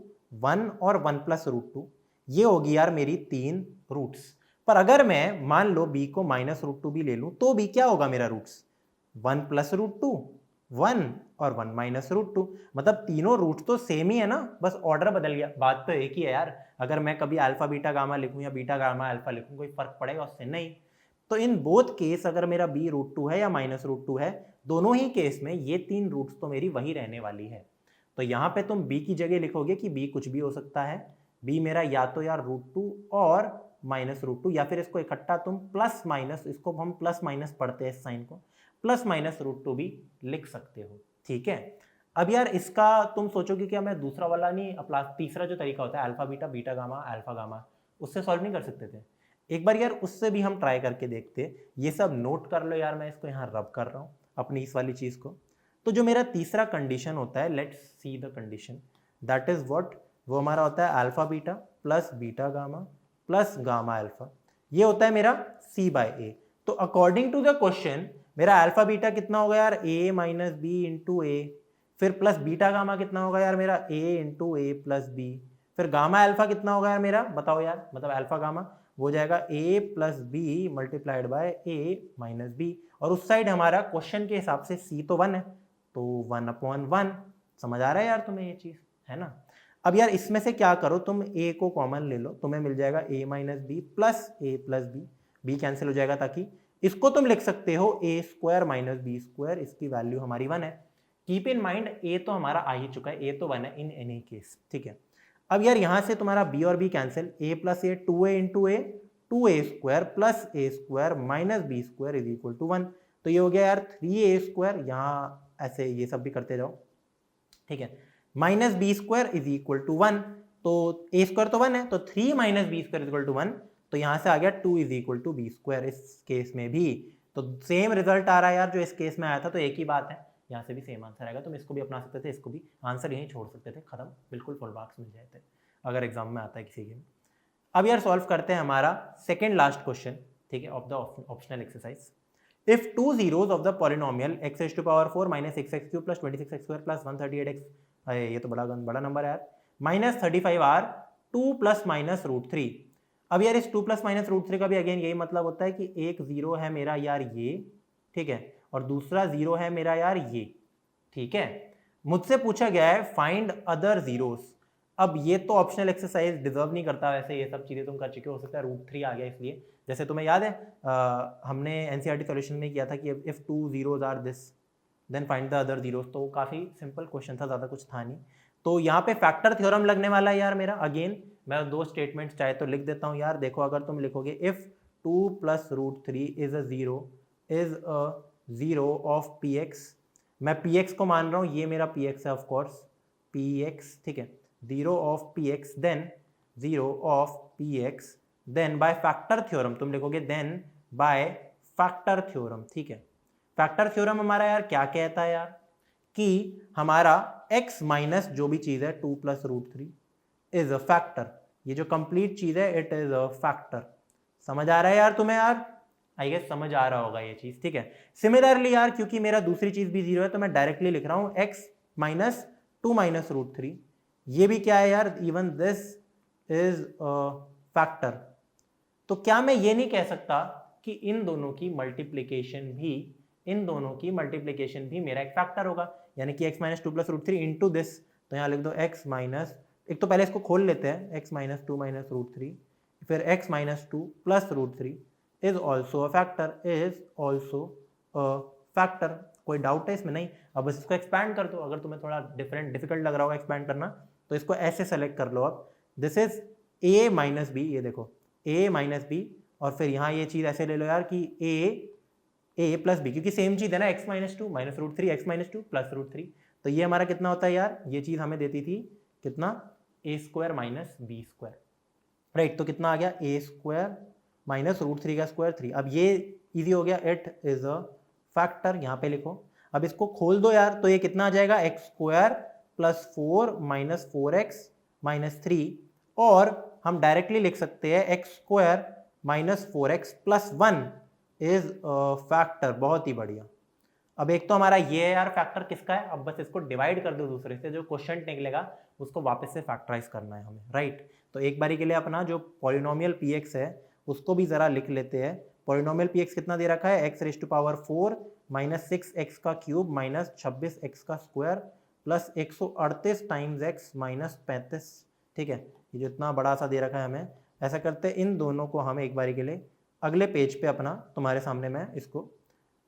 1 और 1 प्लस √2, ये होगी यार मेरी 3 रूट्स। पर अगर मैं मान लो b को -√2 भी ले लूं, तो भी क्या होगा मेरा रूट्स? 1 प्लस √2, 1 और 1 माइनस √2। मतलब तीनों रूट्स तो सेम ही है ना, बस ऑर्डर बदल गया। बात तो एक ही है यार। अगर मैं कभी अल्फा बीटा गामा लिखूं या बीटा गामा अल्फा लिखूं, कोई फर्क पड़ेगा उससे? नहीं। तो इन बोथ केस अगर मेरा b √2 है या -√2 है, दोनों ही केस में ये 3 रूट्स तो मेरी वही रहने वाली है। तो यहाँ पे तुम b की जगह लिखोगे कि b कुछ भी हो सकता है। b मेरा या तो यार √2 और -√2, या फिर इसको इकट्ठा तुम प्लस माइनस, इसको हम प्लस माइनस पढ़ते हैं इस साइन को, +-√2 भी लिख सकते हो, ठीक है। अब यार इसका तुम सोचोगे क्या मैं दूसरा वाला नहीं अपना, तीसरा जो तरीका होता है alpha beta, beta gamma, alpha gamma, उससे सॉल्व नहीं कर सकते थे? एक बार यार उससे भी हम ट्राई करके देखते। ये सब नोट कर लो यार, मैं इसको यहाँ रब कर रहा हूँ अपनी इस वाली चीज़ को। तो जो मेरा तीसरा कंडीशन होता है, let's see the condition, that is what, वो हमारा होता है alpha beta plus beta gamma plus gamma alpha, ये होता है मेरा c बाय ए। तो अकॉर्डिंग टू द क्वेश्चन मेरा अल्फा बीटा कितना होगा यार a minus B into A, फिर प्लस बीटा गामा कितना होगा यार मेरा a into A plus B, फिर गामा अल्फा कितना होगा यार मेरा बताओ यार, मतलब अल्फा गामा वो जाएगा a plus B multiplied by a minus B, और उस साइड हमारा क्वेश्चन के हिसाब से c तो 1 है, तो 1/1। समझ आ रहा है यार तुम्हें ये चीज, है ना। अब यार इसमें से क्या करो, तुम a को कॉमन ले लो, तुम्हें मिल जाएगा a minus B plus A plus B, B cancel हो जाएगा, ताकि इसको तुम लिख सकते हो a square minus B square, इसकी वैल्यू हमारी 1 है। कीप इन माइंड a तो हमारा आ ही चुका है, a तो 1 है इन एनी केस, ठीक है। अब यार यहां से तुम्हारा b और b cancel, a plus A 2a into A 2a square plus A square minus B square is equal to 1, तो ये हो गया यार 3a स्क्वायर, यहाँ ऐसे ये सब भी करते जाओ, ठीक है, minus B square is equal to 1, तो ए स्क्वायर तो 1 है, तो 3 minus B square is equal to 1, तो यहाँ से आ गया 2 is equal to B square. इस केस में भी तो सेम रिजल्ट आ रहा है यार जो इस केस में आया था, तो एक ही बात है, यहाँ से भी सेम आंसर आएगा। तुम इसको भी अपना सकते थे, इसको भी, आंसर यहीं छोड़ सकते थे, खत्म, बिल्कुल फुल मार्क्स मिल जाते अगर एग्जाम में आता है किसी के। अब यार सॉल्व करते हैं हमारा सेकेंड लास्ट क्वेश्चन, ठीक है, of the optional exercise. If two zeros of the polynomial x raised to power 4 minus 6x cube plus 26x square plus 138x, ये तो बड़ा नंबर है यार, minus 35 are 2 plus minus root 3। अब यार इस 2 प्लस माइनस रूट 3 का भी अगेन यही मतलब होता है कि एक जीरो है मेरा यार ये, ठीक है, और दूसरा जीरो है मेरा यार ये, ठीक है। मुझसे पूछा गया है फाइंड अदर जीरोस। अब ये तो ऑप्शनल एक्सरसाइज डिजर्व नहीं करता, वैसे ये सब चीजें तुम कर चुके हो सकता है रूट 3 आ गया इसलिए, जैसे तुम्हें याद है हमने एनसीईआरटी सॉल्यूशन में किया था कि if two zeros are this then find the other zeros, तो काफ़ी सिंपल क्वेश्चन था, ज़्यादा कुछ था नहीं। तो यहाँ पे फैक्टर थ्योरम लगने वाला है यार मेरा। अगेन मैं दो स्टेटमेंट्स चाहे तो लिख देता हूँ यार, देखो अगर तुम लिखोगे if 2 plus root 3 is a zero of P X, मैं पी एक्स को मान रहा हूँ, ये मेरा पी एक्स है ऑफकोर्स, पी एक्स, ठीक है, zero of P X then zero of P X then by factor theorem, तुम लिखोगे देन बाय फैक्टर थ्योरम, ठीक है। फैक्टर थ्योरम हमारा यार क्या कहता है यार कि हमारा x माइनस जो भी चीज है 2 plus root 3 is a factor, ये जो कंप्लीट चीज है इट इज अ फैक्टर। समझ आ रहा है यार तुम्हें यार, आई गेस समझ आ रहा होगा ये चीज, ठीक है। सिमिलरली यार क्योंकि मेरा दूसरी चीज भी जीरो है तो मैं डायरेक्टली लिख रहा हूं x माइनस 2 माइनस रूट 3, ये भी क्या है यार, even this is a factor. तो क्या मैं ये नहीं कह सकता कि इन दोनों की मल्टीप्लीकेशन भी मेरा एक फैक्टर होगा, यानी कि x minus 2 plus root 3 into this, तो यहाँ लिख दो x माइनस, एक तो पहले इसको खोल लेते हैं, x माइनस 2 माइनस रूट 3, फिर x minus 2 plus root 3 is also a factor, कोई डाउट है इसमें? नहीं। अब बस इसको एक्सपैंड कर दो, अगर तुम्हें थोड़ा डिफिकल्ट लग रहा होगा एक्सपैंड करना तो इसको ऐसे सेलेक्ट कर लो। अब this is a minus B, ये देखो a माइनस बी, और फिर यहाँ ये चीज ऐसे ले लो यार कि a प्लस बी, क्योंकि सेम चीज है ना, x minus 2 minus root 3 x minus 2 plus root 3, तो ये हमारा कितना होता है यार, ये चीज हमें देती थी कितना, a square minus B square, right. तो कितना आ गया, a स्क्वायर माइनस रूट 3 का स्क्वायर 3। अब ये इजी हो गया, इट इज अ फैक्टर, यहाँ पे लिखो। अब इसको खोल दो यार, तो ये कितना आ जाएगा, x square plus 4 minus 4x minus 3, और हम डायरेक्टली लिख सकते हैं x square minus 4x plus 1 is factor. बहुत ही बढ़िया। अब एक तो हमारा ये है यार फैक्टर किसका है, अब बस इसको डिवाइड कर दो दूसरे से, जो क्वेश्चन निकलेगा उसको वापस से फैक्टराइज करना है हमें, राइट। तो एक बारी के लिए अपना जो पॉलिनोमियल px है उसको भी जरा लिख लेते हैं। पॉलिनोमियल px कितना दे रखा है, x raise to power 4 minus 6x का क्यूब माइनस 26x का square plus 138 times x minus 35, ठीक है। ये जो इतना बड़ा सा दे रखा है हमें, ऐसा करते हैं इन दोनों को हम एक बारी के लिए अगले पेज पे अपना तुम्हारे सामने मैं इसको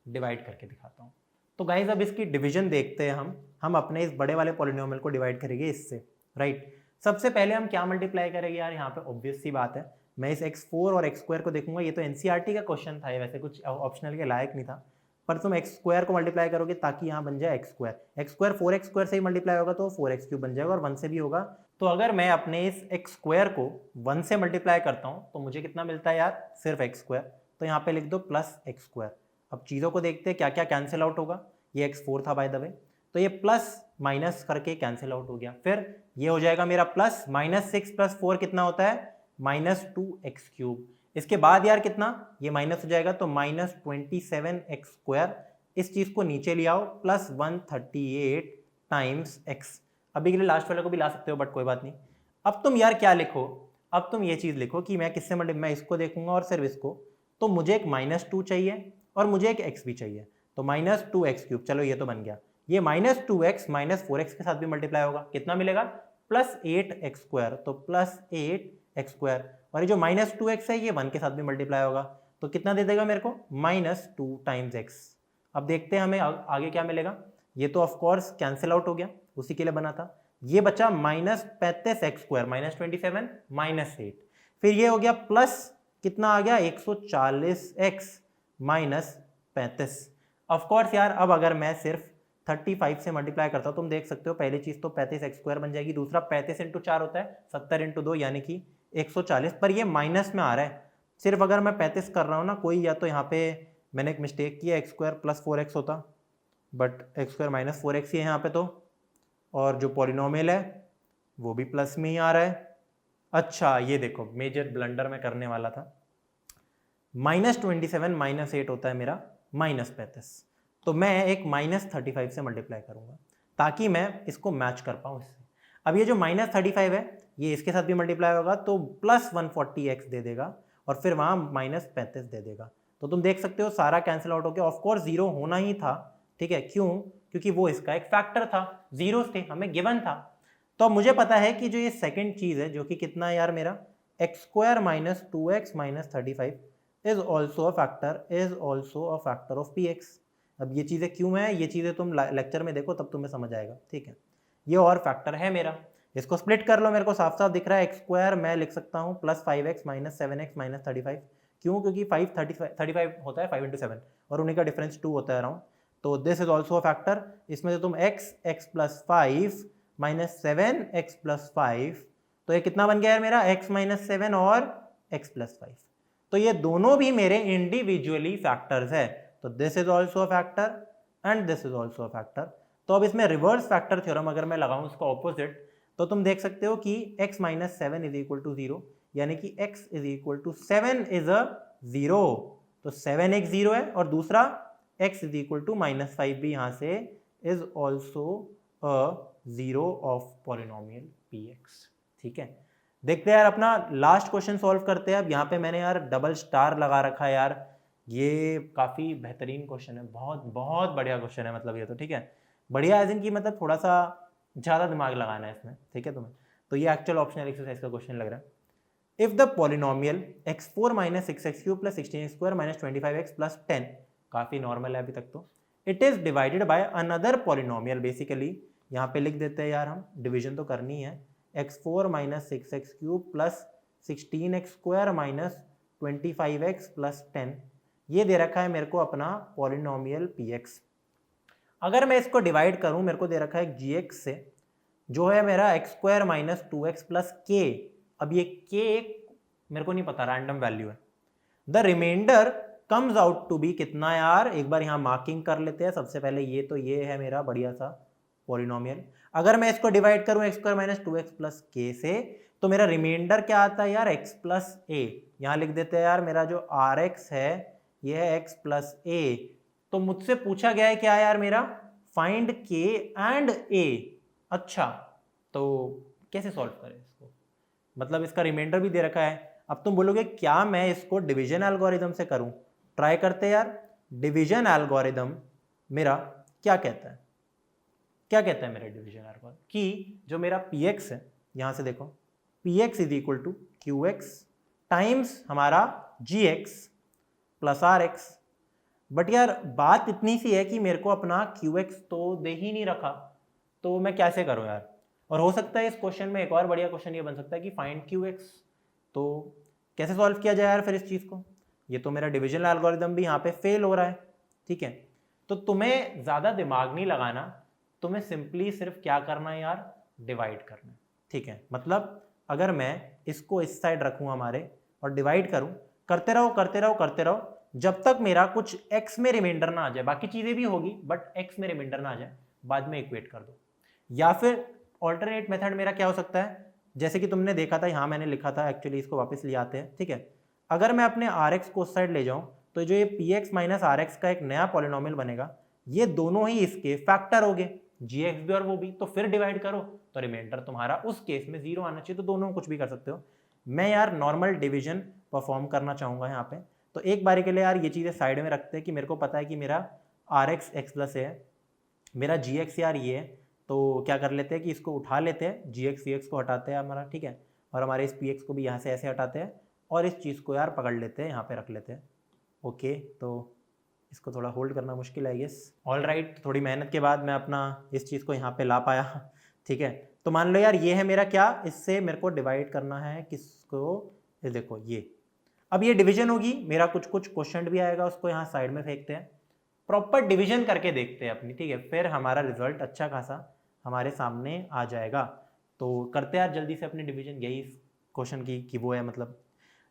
डिवाइड करके दिखाता हूँ। तो गाइज अब इसकी डिवीजन देखते हैं हम अपने इस बड़े वाले पॉलिनोमियल को डिवाइड करेंगे इससे, राइट। सबसे पहले हम क्या मल्टीप्लाई करेंगे यार, यहाँ पे ऑब्वियस सी बात है, मैं इस x4 और x2 को देखूंगा। ये तो एनसीईआरटी का क्वेश्चन था, ये वैसे कुछ ऑप्शनल के लायक नहीं था, पर तुम x2 को मल्टीप्लाई करोगे ताकि यहाँ बन जाए x2 4x2 से ही मल्टीप्लाई होगा तो 4x3 बन जाएगा, और 1 से भी होगा। तो अगर मैं अपने इस x2 को 1 से मल्टीप्लाई करता हूँ तो मुझे कितना मिलता है यार, सिर्फ x2, तो यहाँ पे लिख दो प्लस x2। अब चीज़ों को देखते हैं क्या क्या कैंसिल आउट होगा। ये x4 था बाय द वे, तो ये प्लस माइनस करके कैंसिल आउट हो गया। फिर ये हो जाएगा मेरा प्लस -6 + 4 कितना होता है -2x³। इसके बाद यार कितना, ये माइनस हो जाएगा तो -27x²। इस चीज को नीचे ले आओ, +138 टाइम्स x। अभी के लिए लास्ट वाले को भी ला सकते हो बट कोई बात नहीं। अब तुम यार क्या लिखो, अब तुम ये चीज लिखो कि मैं किससे मैं इसको देखूंगा और सिर्फ इसको, तो मुझे एक -2 चाहिए और मुझे एक x भी चाहिए, तो -2x³। चलो ये तो बन गया। ये -2x -4x के साथ भी मल्टीप्लाई होगा, कितना मिलेगा +8x², तो +8x²। और ये जो -2x है ये 1 के साथ भी मल्टीप्लाई होगा, तो कितना दे देगा मेरे को -2 टाइम्स x। अब देखते हैं हमें आगे क्या मिलेगा। ये तो ऑफकोर्स कैंसिल आउट हो गया, उसी के लिए बना था। ये बचा -35x², -27 -8। फिर ये हो गया प्लस कितना आ गया 140x -35। ऑफकोर्स यार अब अगर मैं सिर्फ 35 से मल्टीप्लाई करता हूं, तुम देख सकते हो पहली चीज तो 35x² बन जाएगी, दूसरा 35 × 4 होता है 70 × 2 यानी कि 140। पर ये माइनस में आ रहा है। सिर्फ अगर मैं 35 कर रहा हूँ ना कोई, या तो यहाँ पे मैंने एक मिस्टेक किया, x² + 4x होता, बट x² - 4x ही है यहाँ पे तो, और जो पॉलिनोमियल है वो भी प्लस में ही आ रहा है। अच्छा ये देखो मेजर ब्लंडर में करने वाला था, -27 -8 होता है मेरा -35, तो मैं एक -35 से मल्टीप्लाई करूंगा ताकि मैं इसको मैच कर पाऊँ इससे। अब ये जो -35 है ये इसके साथ भी मल्टीप्लाई होगा तो +140x दे देगा और फिर वहाँ -35 दे देगा। तो तुम देख सकते हो सारा कैंसिल आउट हो गया। ऑफकोर्स 0 होना ही था, ठीक है, क्यों, क्योंकि वो इसका एक फैक्टर था, जीरोस थे, हमें गिवन था। तो अब मुझे पता है कि जो ये सेकंड चीज है जो कि कितना है यार मेरा x² - 2x - 35 is also a factor of px। अब ये चीजें क्यों है, ये चीजें तुम लेक्चर में देखो तब तुम्हें समझ आएगा, ठीक है। ये और फैक्टर है मेरा, इसको स्प्लिट कर लो, मेरे को साफ साफ दिख रहा है x² मैं लिख सकता हूँ +5x - 7x - 35। क्यों, क्योंकि 35 होता है 5 × 7 और उन्हीं का डिफरेंस 2 होता है अराउंड, तो this is also a factor. इसमें से तुम x + 5 - 7x + 5, तो ये कितना बन गया है मेरा x - 7 और x + 5। तो ये दोनों भी मेरे इंडिविजुअली फैक्टर्स है, तो this is also a factor and this is also a factor. तो अब इसमें रिवर्स फैक्टर थ्योरम अगर मैं लगाऊं इसका ऑपोजिट, तो तुम देख सकते हो कि x - 7 = 0, यानी कि x = 7 इज अ 0, तो 7 एक 0 है, और दूसरा x = -5 भी यहां से is also a 0 of polynomial px, ठीक है। देखते हैं यार अपना लास्ट क्वेश्चन सॉल्व करते हैं। अब यहाँ पे मैंने यार डबल स्टार लगा रखा है यार, ये काफी बेहतरीन क्वेश्चन है, बहुत बहुत बढ़िया क्वेश्चन है, मतलब ये तो ठीक है बढ़िया एज इन की मतलब थोड़ा सा ज्यादा दिमाग लगाना है इसमें, ठीक है तुम्हें। तो ये एक्चुअल ऑप्शनल एक्सरसाइज का क्वेश्चन लग रहा है। If the polynomial x4 - 6x³ + 16x² - 25x + 10, काफी नॉर्मल है अभी तक तो, it is divided by another polynomial, basically यहाँ पे लिख देते हैं यार, हम डिवीजन तो करनी है, x4 - 6x³ + 16x² - 25x + 10, ये दे रखा है मेरे को अपना पॉलिनोमियल px। अगर मैं इसको डिवाइड करूं, मेरे को दे रखा है gx से, जो है मेरा x² - 2x + k। अब ये k मेरे को नहीं पता, रैंडम वैल्यू है। The remainder comes out to be कितना यार, एक बार यहां मार्किंग कर लेते हैं सबसे पहले। ये तो ये है मेरा बढ़िया सा पॉलिनोमियल। अगर मैं इसको डिवाइड करूं x² - 2x + k से, तो मेरा रिमाइंडर क्या आता है यार x + a। यहां लिख देते हैं यार, मेरा जो rx है ये है x + a। तो मुझसे पूछा गया है क्या यार मेरा, फाइंड k एंड a। अच्छा तो कैसे सॉल्व करें इसको, मतलब इसका रिमाइंडर भी दे रखा है। अब तुम बोलोगे क्या मैं इसको डिवीजन एल्गोरिदम से करूं, ट्राई करते यार। डिवीजन एल्गोरिदम मेरा क्या कहता है, क्या कहता है मेरा डिवीजन एल्गोरिदम, कि जो मेरा px है, यहां से देखो px = qx टाइम्स हमारा gx + rx। बट यार बात इतनी सी है कि मेरे को अपना qx तो दे ही नहीं रखा, तो मैं कैसे करूं यार। और हो सकता है इस क्वेश्चन में एक और बढ़िया क्वेश्चन ये बन सकता है कि फाइंड qx, तो कैसे सॉल्व किया जाए यार फिर इस चीज को। ये तो मेरा डिवीजन एल्गोरिदम भी यहाँ पे फेल हो रहा है, ठीक है। तो तुम्हें ज्यादा दिमाग नहीं लगाना, तुम्हें सिंपली सिर्फ क्या करना है यार, डिवाइड करना है, ठीक है। मतलब अगर मैं इसको इस साइड रखूं हमारे और डिवाइड करूं, करते रहो करते रहो करते रहो जब तक मेरा कुछ x में रिमाइंडर ना आ जाए। बाकी चीजें भी होगी बट x में रिमाइंडर ना आ जाए, बाद में इक्वेट कर दो। या फिर ऑल्टरनेट मेथड मेरा क्या हो सकता है, जैसे कि तुमने देखा था यहाँ मैंने लिखा था, एक्चुअली इसको वापस ले आते हैं, ठीक है। अगर मैं अपने आर एक्स को उस साइड ले जाऊँ तो जो ये P X minus R X का एक नया पॉलिनोमियल बनेगा, ये दोनों ही इसके फैक्टर हो गए, जी एक्स भी और वो भी, तो फिर डिवाइड करो तो रिमाइंडर तुम्हारा उस केस में 0 आना चाहिए, तो दोनों कुछ भी कर सकते हो। मैं यार नॉर्मल डिवीजन परफॉर्म करना चाहूँगा यहाँ पे, तो एक बारी के लिए यार ये चीज़ें साइड में रखते हैं कि मेरे को पता है कि मेरा आर एक्स एक्स प्लस है, मेरा जी एक्स यार ये है, तो क्या कर लेते हैं कि इसको उठा लेते हैं, जी एक्स वी एक्स को हटाते हैं हमारा, ठीक है, और हमारे इस पी एक्स को भी यहाँ से ऐसे हटाते हैं और इस चीज़ को यार पकड़ लेते हैं, यहाँ पे रख लेते हैं। ओके, तो इसको थोड़ा होल्ड करना मुश्किल है यस। ऑल राइट, थोड़ी मेहनत के बाद मैं अपना इस चीज़ को यहाँ पे ला पाया, ठीक है। तो मान लो यार ये है मेरा क्या, इससे मेरे को डिवाइड करना है किसको, ये देखो ये, अब ये डिवीजन होगी, मेरा कुछ कुछ क्वेश्चन भी आएगा, उसको यहाँ साइड में फेंकते हैं, प्रॉपर डिवीजन करके देखते हैं अपनी, ठीक है, फिर हमारा रिजल्ट अच्छा खासा हमारे सामने आ जाएगा। तो करते हैं यार जल्दी से अपनी डिवीजन, यही क्वेश्चन की वो है, मतलब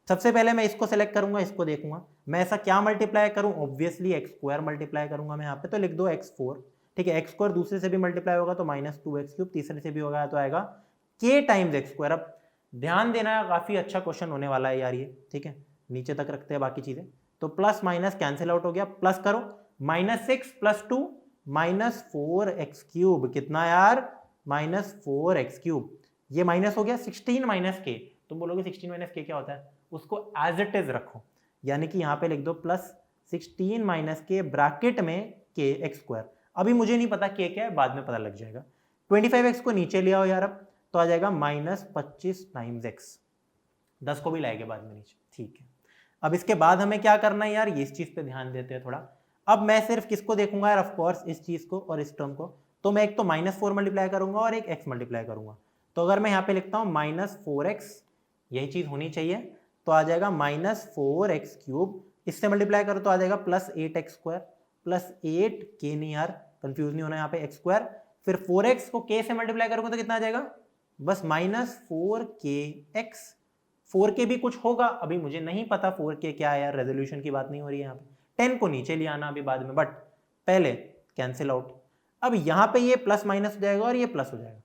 सबसे पहले मैं इसको सेलेक्ट करूंगा, इसको देखूंगा मैं ऐसा क्या मल्टीप्लाई करूं, ऑब्वियसली एक्स स्क्वायर मल्टीप्लाई करूंगा मैं यहाँ पे, तो लिख दो x4, ठीक है, एक्स स्क्वायर दूसरे से भी मल्टीप्लाई होगा तो -2x3, तीसरे से भी होगा तो आएगा k टाइम्स एक्स स्क्वायर। अब ध्यान देना, काफी अच्छा क्वेश्चन होने वाला है यार ये, ठीक है, नीचे तक रखते हैं बाकी चीजें, तो प्लस माइनस कैंसिल आउट हो गया, प्लस करो, -6 + 2 -4x3, कितना यार, -4x3, ये माइनस हो गया, 16 - k, तुम बोलोगे 16 - k क्या होता है, उसको एज इट इज रखो, यानी कि यहाँ पे लिख दो +16 - k ब्रैकेट में k एक्स स्क्वायर, अभी मुझे नहीं पता k क्या है, बाद में पता लग जाएगा। 25x को नीचे ले आओ यार, अब तो आ जाएगा -25 टाइम्स x, 10 को भी लाएंगे बाद में नीचे, ठीक है। अब इसके बाद हमें क्या करना है यार, ये इस चीज पे ध्यान देते हैं थोड़ा। अब मैं सिर्फ किसको देखूंगा यार, ऑफकोर्स इस चीज को और इस टर्म को, तो मैं एक तो -4 मल्टीप्लाई करूंगा और एक x मल्टीप्लाई करूंगा, तो अगर मैं यहाँ पे लिखता हूँ -4x, यही चीज होनी चाहिए, तो आ जाएगा -4x3, इससे मल्टीप्लाई करो तो आ जाएगा +8x² +8k, नहीं यार कंफ्यूज नहीं होना यहाँ पे, x स्क्वायर, फिर 4x को k से मल्टीप्लाई करोगे तो कितना आ जाएगा, बस -4kx, 4k भी कुछ होगा, अभी मुझे नहीं पता 4k क्या है यार, रेजोल्यूशन की बात नहीं हो रही है यहाँ पे, 10 को नीचे ले आना अभी बाद में, बट पहले कैंसिल आउट। अब यहाँ पे ये प्लस माइनस हो जाएगा और ये प्लस हो जाएगा,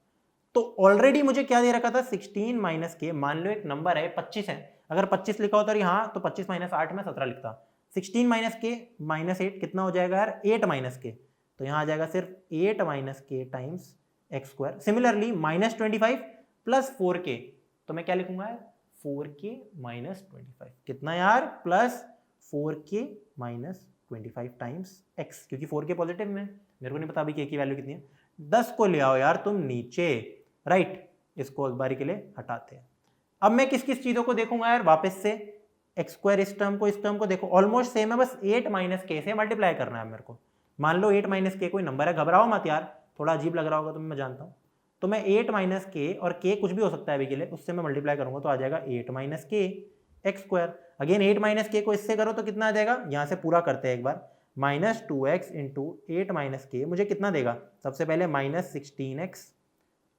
तो ऑलरेडी मुझे क्या दे रखा था, 16 - k, मान लो एक नंबर है 25 है, अगर 25 लिखा होता यहाँ तो 25 - 8 में 17 लिखता, 16 - k -8 कितना हो जाएगा यार, 8 - k, तो यहाँ आ जाएगा सिर्फ 8 - k times x square. Similarly -25 + 4k, तो मैं क्या लिखूंगा यार, 4k - 25, कितना यार, +4k - 25 टाइम्स x, क्योंकि 4k पॉजिटिव में, मेरे को नहीं पता अभी k की वैल्यू कितनी है, 10 को ले आओ यार तुम नीचे, राइट, इसको एक बारी के लिए हटाते हैं। अब मैं किस किस चीजों को देखूंगा यार, वापस से एक्स स्क्वायर, इस टर्म को देखो ऑलमोस्ट सेम है, बस 8 - k से मल्टीप्लाई करना है मेरे को। मान लो 8 - k कोई नंबर है, घबराओ मत यार, थोड़ा अजीब लग रहा होगा तुम्हें, मैं जानता हूँ, तो मैं 8 - k, और k कुछ भी हो सकता है अभी के लिए, उससे मैं मल्टीप्लाई करूंगा तो आ जाएगा 8 - k x square. Again 8 - k को इससे करो तो कितना आ जाएगा, यहाँ से पूरा करते हैं एक बार, -2x × 8 - k मुझे कितना देगा, सबसे पहले -16x,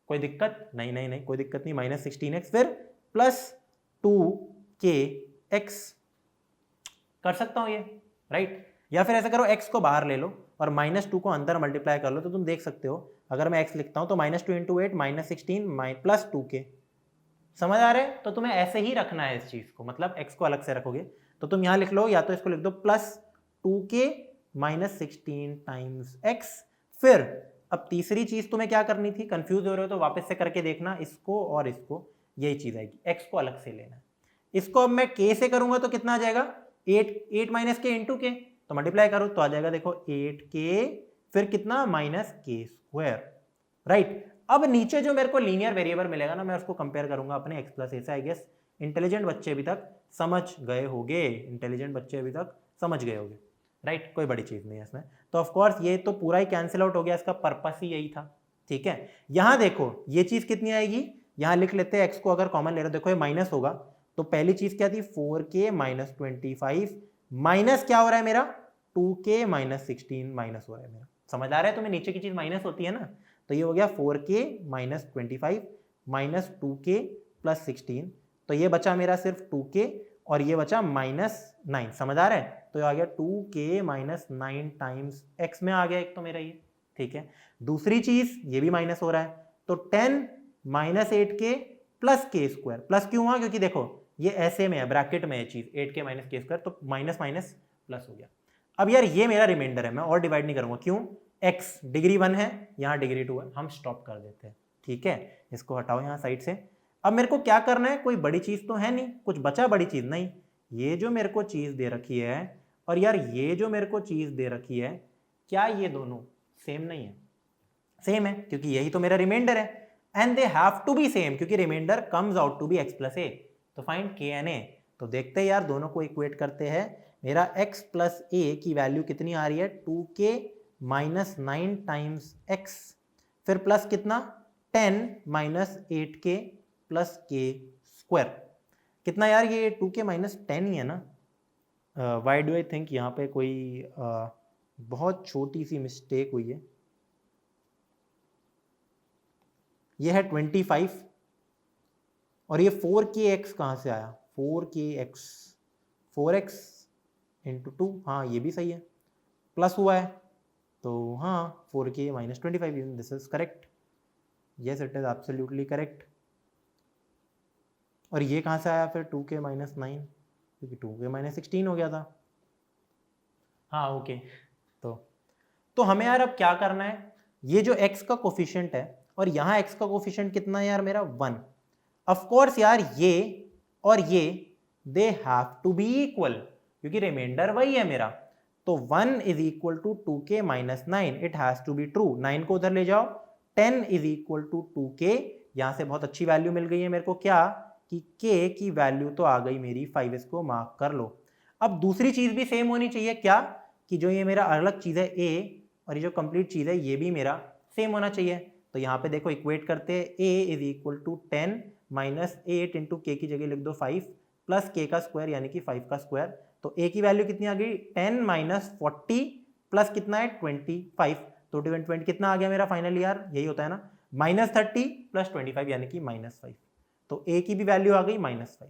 कोई दिक्कत नहीं, नहीं नहीं कोई दिक्कत नहीं, -16x, फिर +2kx, कर सकता हूँ ये, राइट, या फिर ऐसा करो x को बाहर ले लो और -2 को अंदर मल्टीप्लाई कर लो, तो तुम देख सकते हो अगर मैं x लिखता हूँ तो -2 × 8 -16 +2k, समझ आ रहे हैं, तो तुम्हें ऐसे ही रखना है इस चीज को, मतलब x को अलग से रखोगे, तो तुम यहाँ लिख लो, या तो इसको लिख दो +2k - 16 टाइम्स x, फिर अब तीसरी चीज तुम्हें क्या करनी थी, कंफ्यूज हो रहे हो तो वापस से करके देखना, इसको और इसको, यही चीज आएगी, x को अलग से लेना है, इसको अब मैं k से करूंगा तो कितना आ जाएगा, 8 - k × k, तो मल्टीप्लाई करो तो आ जाएगा देखो 8k, फिर कितना -k², राइट। अब नीचे जो मेरे को लीनियर वेरिएबल मिलेगा ना, मैं उसको कंपेयर करूंगा अपने x + a से, आई गेस इंटेलिजेंट बच्चे अभी तक समझ गए होंगे, इंटेलिजेंट बच्चे अभी तक समझ गए होंगे, राइट, कोई बड़ी चीज नहीं है इसमें, तो ऑफ कोर्स ये तो पूरा ही कैंसिल आउट हो गया, इसका पर्पस ही यही था, ठीक है। यहाँ देखो ये चीज कितनी आएगी, यहाँ लिख लेते हैं, x को अगर कॉमन ले रहे हो, देखो ये माइनस होगा, तो पहली चीज क्या थी, 4k - 25, माइनस क्या हो रहा है मेरा, 2k - 16 माइनस हो रहा है मेरा, समझ आ रहा है तुम्हें, नीचे की चीज माइनस होती है ना, तो ये हो गया 4k - 25 -2k + 16, तो ये बचा मेरा सिर्फ 2k और ये बचा -9, समझ आ रहा है, तो ये आ गया 2k - 9 टाइम्स x में आ गया एक तो मेरा ये, ठीक है। दूसरी चीज ये भी माइनस हो रहा है, तो 10 माइनस 8k प्लस के स्क्वायर, प्लस क्यों हुआ क्योंकि देखो ये ऐसे में है, ब्रैकेट में है चीज, 8k माइनस के स्क्वायर, तो माइनस माइनस प्लस हो गया। अब यार ये मेरा रिमाइंडर है, मैं और डिवाइड नहीं करूंगा, क्यों, x डिग्री 1 है, यहाँ डिग्री 2 है, हम स्टॉप कर देते हैं, ठीक है, इसको हटाओ यहाँ साइड से। अब मेरे को क्या करना है, कोई बड़ी चीज तो है नहीं, कुछ बचा बड़ी चीज नहीं, ये जो मेरे को चीज दे रखी है और यार ये जो मेरे को चीज दे रखी है, क्या ये दोनों सेम नहीं है, सेम है, क्योंकि यही तो मेरा रिमाइंडर है, and they have to be same क्योंकि remainder comes out to be x plus a, तो फाइंड k एंड a। तो देखते हैं यार, दोनों को इक्वेट करते हैं, मेरा x प्लस ए की वैल्यू कितनी आ रही है, 2k माइनस 9 टाइम्स x, फिर प्लस कितना 10 minus 8k plus k square, कितना यार, ये 2k माइनस 10 ही है ना, वाई डू आई थिंक यहाँ पे कोई बहुत छोटी सी मिस्टेक हुई है, ये है 25 और ये 4kx कहाँ से आया, 4kx 4x इंटू 2, हाँ ये भी सही है, प्लस हुआ है तो हाँ 4k minus 25, this is correct, yes it is absolutely correct. और ये कहाँ से आया फिर 2k माइनस 9, क्योंकि 2k माइनस 16 हो गया था, हाँ ओके। तो हमें यार अब क्या करना है, ये जो x का कोफिशिएंट है और यहाँ x का कोफिशिएंट कितना है यार मेरा 1, ऑफ कोर्स यार ये और ये they have to be equal क्योंकि रिमाइंडर वही है मेरा, तो 1 is equal to 2k minus 9, it has to be true, 9 को उधर ले जाओ, 10 इज इक्वल टू 2k, यहाँ से बहुत अच्छी वैल्यू मिल गई है मेरे को, क्या कि k की वैल्यू तो आ गई मेरी 5, इसको मार्क कर लो। अब दूसरी चीज भी सेम होनी चाहिए, क्या कि जो ये मेरा अलग चीज है a और ये जो कंप्लीट चीज है ये भी मेरा सेम होना चाहिए, तो यहाँ पे देखो इक्वेट करते हैं, a is equal to 10 minus 8 into K की जगह लिख दो 5 प्लस के का स्क्वायर यानी कि 5 का स्क्वायर, तो a की वैल्यू कितनी आ गई 10 माइनस 40 प्लस कितना है 25, तो 20 कितना आ गया मेरा फाइनल यार, यही होता है ना, माइनस 30 प्लस 25 यानी कि माइनस 5, तो a की भी वैल्यू आ गई माइनस 5,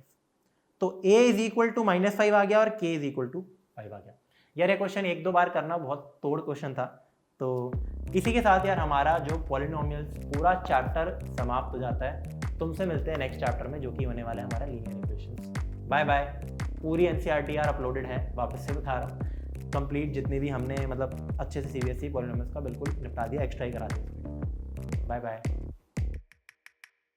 तो a is equal to minus 5 आ गया और k इज इक्वल टू 5 आ गया। यार ये क्वेश्चन एक दो बार करना बहुत तोड़ क्वेश्चन था, तो इसी के साथ यार हमारा जो पॉलिनोमियल्स पूरा चैप्टर समाप्त हो जाता है, तुमसे मिलते हैं नेक्स्ट चैप्टर में जो कि होने वाला है हमारा लीनियर इक्वेशंस। Bye bye. पूरी एनसीईआरटी यार अपलोडेड है, वापस से बता रहा हूँ, कंप्लीट जितनी भी हमने मतलब अच्छे से सीबीएसई पॉलिनोमियल्स का बिल्कुल निपटा दिया, एक्स्ट्रा ही करा दिया। Bye bye.